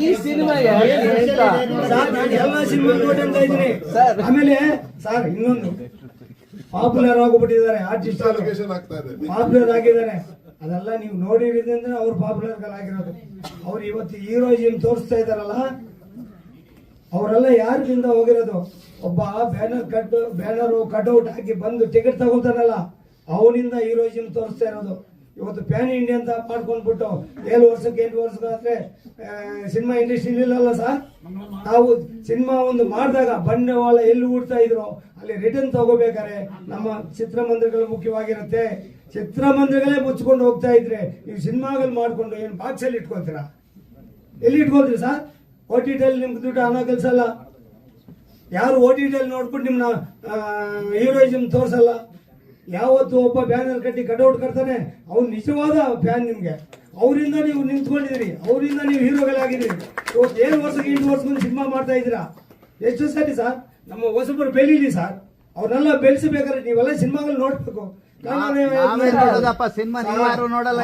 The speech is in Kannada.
ಈ ಸಿನಿಮಾ ನಾನು ಎಲ್ಲ ಸಿನಿಮಾ ನೋಡಿ ಅಂತ ಇದ್ದೀನಿ. ಆಮೇಲೆ ಸರ್ ಇನ್ನೊಂದು ಪಾಪ್ಯುಲರ್ ಆಗೋಗ್ಬಿಟ್ಟಿದ್ದಾರೆ, ಆರ್ಟಿಸ್ಟ್ ಪಾಪ್ಯುಲರ್ ಆಗಿದ್ದಾರೆ. ಅದೆಲ್ಲ ನೀವು ನೋಡಿರೋದ್ರಿಂದ ಅವ್ರು ಪಾಪ್ಯುಲರ್ ಆಗಿರೋದು. ಅವ್ರು ಇವತ್ತು ಹೀರೋಯಿಸಮ್ ತೋರಿಸ್ತಾ ಇದಾರಲ್ಲ, ಅವರೆಲ್ಲ ಯಾರಿಂದ ಹೋಗಿರೋದು? ಒಬ್ಬ ಬ್ಯಾನರು ಕಟ್ಔಟ್ ಹಾಕಿ ಬಂದು ಟಿಕೆಟ್ ತಗೊಳ್ತಾನಲ್ಲ, ಅವನಿಂದ ಹೀರೋಯಿಸಮ್ ತೋರಿಸ್ತಾ ಇರೋದು. ಇವತ್ತು ಪ್ಯಾನ್ ಇಂಡಿಯಾ ಅಂತ ಮಾಡ್ಕೊಂಡ್ಬಿಟ್ಟು 7 ವರ್ಷಕ್ಕೆ 8 ವರ್ಷಕ್ಕೆ ಸಿನಿಮಾ ಇಂಡಸ್ಟ್ರಿ ಇಲ್ಲಲ್ಲ ಸರ್. ನಾವು ಸಿನಿಮಾ ಒಂದು ಮಾಡಿದಾಗ ಬಂಡವಾಳ ಎಲ್ಲಿ ಹೂಡ್ತಾ ಇದ್ರು ಅಲ್ಲಿ ರಿಟರ್ನ್ ತಗೋಬೇಕಾರೆ ನಮ್ಮ ಚಿತ್ರಮಂದಿರಗಳು ಮುಖ್ಯವಾಗಿರುತ್ತೆ. ಚಿತ್ರಮಂದಿರಗಳೇ ಮುಚ್ಕೊಂಡು ಹೋಗ್ತಾ ಇದ್ರೆ ನೀವು ಸಿನಿಮಾಗಳು ಮಾಡ್ಕೊಂಡು ಏನು ಬಾಕ್ಸ್ ಅಲ್ಲಿ ಇಟ್ಕೊಳ್ತೀರಾ? ಎಲ್ಲಿ ಇಟ್ಕೊಳ್ತೀರಿ ಸರ್? OTT ನಿಮ್ಗೆ ದುಡ್ಡು ಹಣ ಕಲ್ಸಲ್ಲ. ಯಾರು OTT ನೋಡ್ಬಿಟ್ಟು ನಿಮ್ನ ಹೀರೋಯಿಸಮ್ ತೋರ್ಸಲ್ಲ. ಯಾವತ್ತು ಒಬ್ಬ ಬ್ಯಾನರ್ ಕಟ್ಟಿ ಕಟೌಟ್ ಕಟ್ತಾನೆ, ಅವ್ನು ನಿಜವಾದ ಫ್ಯಾನ್ ನಿಮ್ಗೆ. ಅವರಿಂದ ನೀವು ನಿಂತ್ಕೊಂಡಿದ್ದೀರಿ, ಅವರಿಂದ ನೀವು ಹೀರೋಗಳಾಗಿದ್ದೀರಿ. ಇವತ್ತು 7 ವರ್ಷಕ್ಕೆ 8 ವರ್ಷಕ್ಕೆ ಸಿನಿಮಾ ಮಾಡ್ತಾ ಇದ್ದೀರಾ. ಎಷ್ಟು ಸರಿ ಸರ್, ನಮ್ಮ ಹೊಸಬರು ಬೆಳೀಲಿ ಸರ್. ಅವ್ರನ್ನೆಲ್ಲ ಬೆಳೆಸಬೇಕಾದ್ರೆ ನೀವೆಲ್ಲ ಸಿನಿಮಾಗಳು ನೋಡ್ಬೇಕು. ಸಿನಿಮಾ ನೀವು ಯಾರು ನೋಡಲ್ಲ.